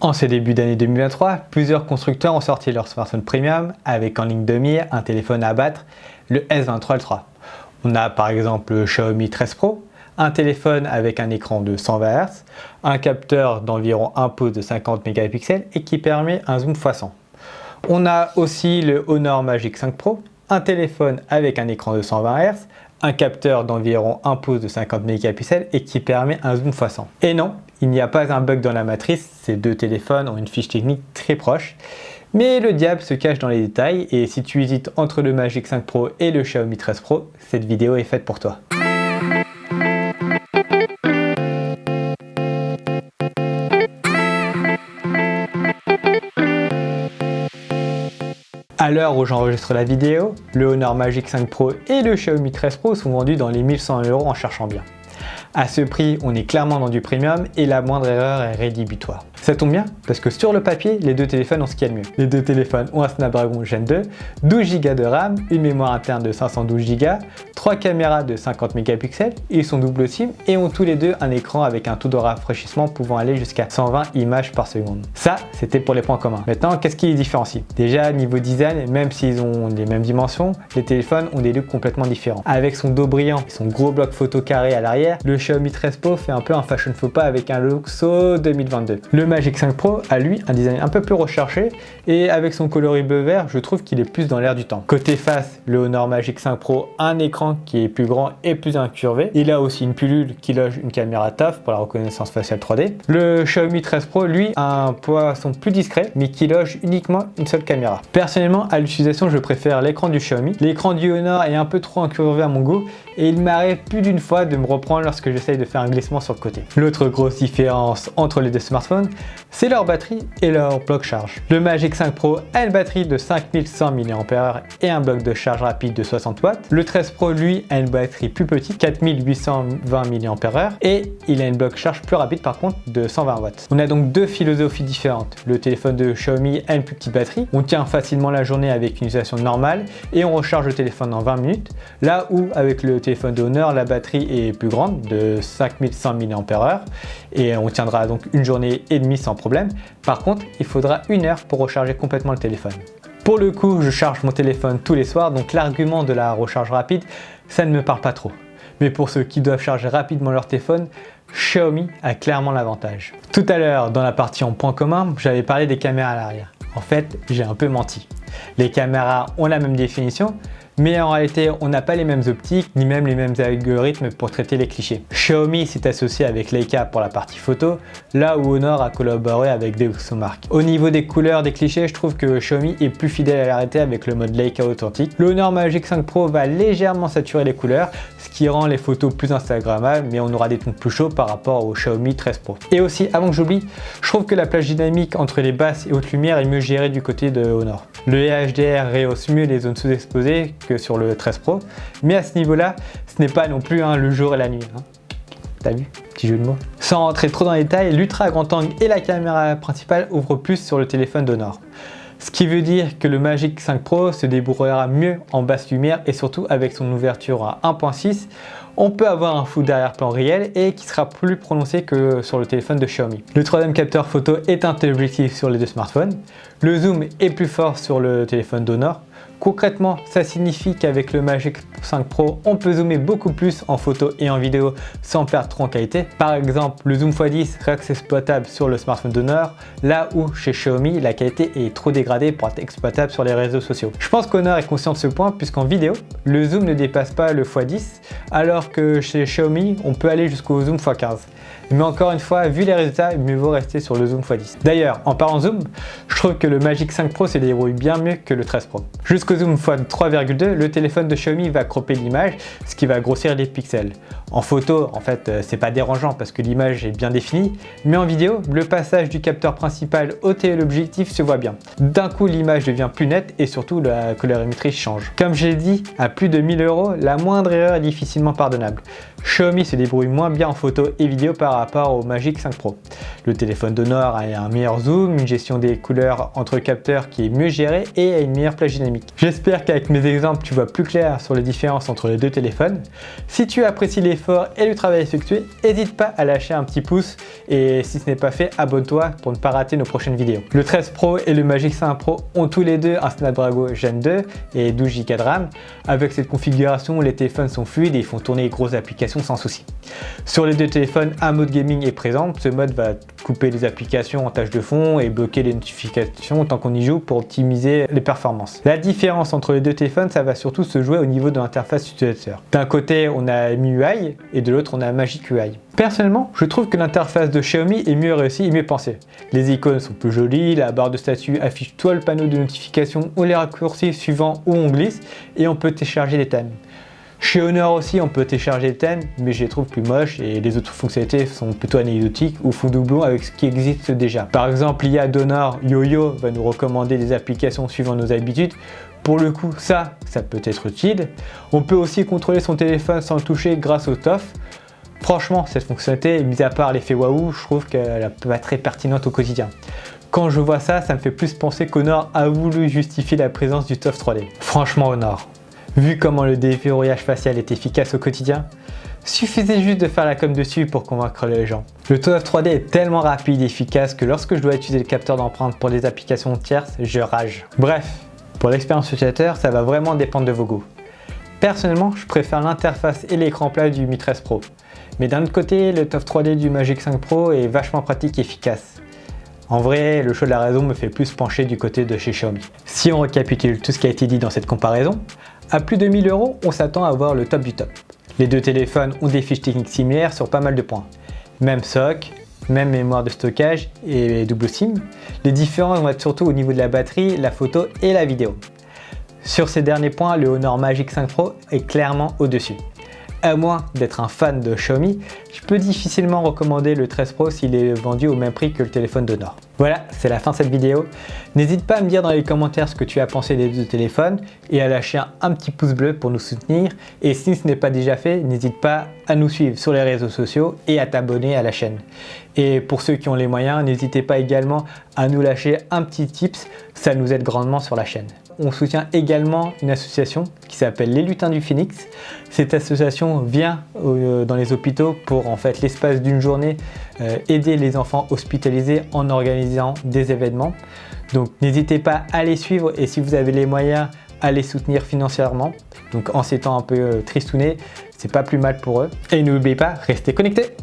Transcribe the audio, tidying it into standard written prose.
En ce début d'année 2023, plusieurs constructeurs ont sorti leur smartphone premium avec en ligne de mire un téléphone à abattre, le S23 Ultra. On a par exemple le Xiaomi 13 Pro, un téléphone avec un écran de 120 Hz, un capteur d'environ 1 pouce de 50 mégapixels et qui permet un zoom x100. On a aussi le Honor Magic 5 Pro, un téléphone avec un écran de 120 Hz, un capteur d'environ 1 pouce de 50 mégapixels et qui permet un zoom x100. Et non, il n'y a pas un bug dans la matrice, ces deux téléphones ont une fiche technique très proche. Mais le diable se cache dans les détails et si tu hésites entre le Magic 5 Pro et le Xiaomi 13 Pro, cette vidéo est faite pour toi. À l'heure où j'enregistre la vidéo, le Honor Magic 5 Pro et le Xiaomi 13 Pro sont vendus dans les 1100 € en cherchant bien. À ce prix, on est clairement dans du premium et la moindre erreur est rédhibitoire. Ça tombe bien parce que sur le papier, les deux téléphones ont ce qu'il y a de mieux. Les deux téléphones ont un Snapdragon Gen 2, 12 Go de RAM, une mémoire interne de 512 Go, 3 caméras de 50 mégapixels, ils sont double SIM et ont tous les deux un écran avec un taux de rafraîchissement pouvant aller jusqu'à 120 images par seconde. Ça, c'était pour les points communs. Maintenant, qu'est-ce qui les différencie? Déjà, niveau design, même s'ils ont les mêmes dimensions, les téléphones ont des looks complètement différents. Avec son dos brillant et son gros bloc photo carré à l'arrière, le Xiaomi 13 Pro fait un peu un fashion faux pas avec un look so 2022. Le Magic 5 Pro a lui un design un peu plus recherché et avec son coloris bleu vert, je trouve qu'il est plus dans l'air du temps. Côté face, le Honor Magic 5 Pro a un écran qui est plus grand et plus incurvé. Il a aussi une pilule qui loge une caméra TAF pour la reconnaissance faciale 3D. Le Xiaomi 13 Pro, lui, a un poisson plus discret mais qui loge uniquement une seule caméra. Personnellement, à l'utilisation, je préfère l'écran du Xiaomi. L'écran du Honor est un peu trop incurvé à mon goût et il m'arrive plus d'une fois de me reprendre lorsque j'essaye de faire un glissement sur le côté. L'autre grosse différence entre les deux smartphones, c'est leur batterie et leur bloc charge. Le Magic 5 Pro a une batterie de 5100 mAh et un bloc de charge rapide de 60 watts. Le 13 Pro, lui, a une batterie plus petite, 4820 mAh et il a une bloc charge plus rapide par contre de 120 watts. On a donc deux philosophies différentes. Le téléphone de Xiaomi a une plus petite batterie, on tient facilement la journée avec une utilisation normale et on recharge le téléphone en 20 minutes, là où avec le téléphone de Honor, la batterie est plus grande de 5100 mAh et on tiendra donc une journée et demie sans problème. Par contre, il faudra 1 heure pour recharger complètement le téléphone. Pour le coup, je charge mon téléphone tous les soirs, donc l'argument de la recharge rapide, ça ne me parle pas trop. Mais pour ceux qui doivent charger rapidement leur téléphone, Xiaomi a clairement l'avantage. Tout à l'heure, dans la partie en point commun, j'avais parlé des caméras à l'arrière. En fait, j'ai un peu menti. Les caméras ont la même définition, mais en réalité, on n'a pas les mêmes optiques ni même les mêmes algorithmes pour traiter les clichés. Xiaomi s'est associé avec Leica pour la partie photo, là où Honor a collaboré avec DxOMark. Au niveau des couleurs des clichés, je trouve que Xiaomi est plus fidèle à la réalité avec le mode Leica authentique. Le Honor Magic 5 Pro va légèrement saturer les couleurs, ce qui rend les photos plus instagrammables, mais on aura des tons plus chauds par rapport au Xiaomi 13 Pro. Et aussi, avant que j'oublie, je trouve que la plage dynamique entre les basses et hautes lumières est mieux gérée du côté de Honor. Le HDR rehausse mieux les zones sous-exposées que sur le 13 Pro, mais à ce niveau-là, ce n'est pas non plus le jour et la nuit. T'as vu? Petit jeu de mots. Sans rentrer trop dans les détails, l'ultra grand angle et la caméra principale ouvrent plus sur le téléphone d'Honor. Ce qui veut dire que le Magic 5 Pro se débrouillera mieux en basse lumière et surtout avec son ouverture à 1.6, on peut avoir un flou d'arrière-plan réel et qui sera plus prononcé que sur le téléphone de Xiaomi. Le troisième capteur photo est un téléobjectif sur les deux smartphones. Le zoom est plus fort sur le téléphone d'Honor. Concrètement, ça signifie qu'avec le Magic 5 Pro, on peut zoomer beaucoup plus en photo et en vidéo sans perdre trop en qualité. Par exemple, le zoom x10 reste exploitable sur le smartphone d'Honor, là où chez Xiaomi, la qualité est trop dégradée pour être exploitable sur les réseaux sociaux. Je pense qu'Honor est conscient de ce point puisqu'en vidéo, le zoom ne dépasse pas le x10, alors que chez Xiaomi, on peut aller jusqu'au zoom x15. Mais encore une fois, vu les résultats, mieux vaut rester sur le zoom x10. D'ailleurs, en parlant zoom, je trouve que le Magic 5 Pro se débrouille bien mieux que le 13 Pro. Jusqu'au zoom x3,2, le téléphone de Xiaomi va cropper l'image, ce qui va grossir les pixels. En photo, en fait, c'est pas dérangeant parce que l'image est bien définie, mais en vidéo, le passage du capteur principal au téléobjectif se voit bien. D'un coup, l'image devient plus nette et surtout la colorimétrie change. Comme j'ai dit, à plus de 1000 €, la moindre erreur est difficilement pardonnable. Xiaomi se débrouille moins bien en photo et vidéo par rapport au Magic 5 Pro. Le téléphone d'Honor a un meilleur zoom, une gestion des couleurs entre capteurs qui est mieux gérée et a une meilleure plage dynamique. J'espère qu'avec mes exemples tu vois plus clair sur les différences entre les deux téléphones. Si tu apprécies l'effort et le travail effectué, n'hésite pas à lâcher un petit pouce et si ce n'est pas fait, abonne-toi pour ne pas rater nos prochaines vidéos. Le 13 Pro et le Magic 5 Pro ont tous les deux un Snapdragon Gen 2 et 12 Go de RAM. Avec cette configuration, les téléphones sont fluides et ils font tourner les grosses applications sans souci. Sur les deux téléphones, un mode gaming est présent. Ce mode va couper les applications en tâche de fond et bloquer les notifications tant qu'on y joue pour optimiser les performances. La différence entre les deux téléphones, ça va surtout se jouer au niveau de l'interface utilisateur. D'un côté, on a MIUI et de l'autre, on a Magic UI. Personnellement, je trouve que l'interface de Xiaomi est mieux réussie et mieux pensée. Les icônes sont plus jolies, la barre de statut affiche soit le panneau de notification ou les raccourcis suivants où on glisse et on peut télécharger les thèmes. Chez Honor aussi, on peut télécharger les thèmes, mais je les trouve plus moches et les autres fonctionnalités sont plutôt anecdotiques ou font doublon avec ce qui existe déjà. Par exemple, l'IA d'Honor YoYo va nous recommander des applications suivant nos habitudes. Pour le coup, ça peut être utile. On peut aussi contrôler son téléphone sans le toucher grâce au TOF. Franchement, cette fonctionnalité, mis à part l'effet waouh, je trouve qu'elle n'est pas très pertinente au quotidien. Quand je vois ça, ça me fait plus penser qu'Honor a voulu justifier la présence du TOF 3D. Franchement, Honor, vu comment le déverrouillage facial est efficace au quotidien, suffisait juste de faire la com dessus pour convaincre les gens. Le TOF 3D est tellement rapide et efficace que lorsque je dois utiliser le capteur d'empreinte pour des applications tierces, je rage. Bref, pour l'expérience utilisateur, ça va vraiment dépendre de vos goûts. Personnellement, je préfère l'interface et l'écran plat du Mi 13 Pro. Mais d'un autre côté, le TOF 3D du Magic 5 Pro est vachement pratique et efficace. En vrai, le choix de la raison me fait plus pencher du côté de chez Xiaomi. Si on récapitule tout ce qui a été dit dans cette comparaison, à plus de 1000 €, on s'attend à voir le top du top. Les deux téléphones ont des fiches techniques similaires sur pas mal de points. Même SoC, même mémoire de stockage et double SIM. Les différences vont être surtout au niveau de la batterie, la photo et la vidéo. Sur ces derniers points, le Honor Magic 5 Pro est clairement au-dessus. À moins d'être un fan de Xiaomi, je peux difficilement recommander le 13 Pro s'il est vendu au même prix que le téléphone d'Honor. Voilà, c'est la fin de cette vidéo. N'hésite pas à me dire dans les commentaires ce que tu as pensé des deux téléphones et à lâcher un petit pouce bleu pour nous soutenir. Et si ce n'est pas déjà fait, n'hésite pas à nous suivre sur les réseaux sociaux et à t'abonner à la chaîne. Et pour ceux qui ont les moyens, n'hésitez pas également à nous lâcher un petit tips, ça nous aide grandement sur la chaîne. On soutient également une association qui s'appelle Les Lutins du Phénix. Cette association vient dans les hôpitaux pour en fait l'espace d'une journée aider les enfants hospitalisés en organisant des événements. Donc n'hésitez pas à les suivre et si vous avez les moyens, à les soutenir financièrement. Donc en ces temps un peu tristounés, c'est pas plus mal pour eux. Et n'oubliez pas, restez connectés.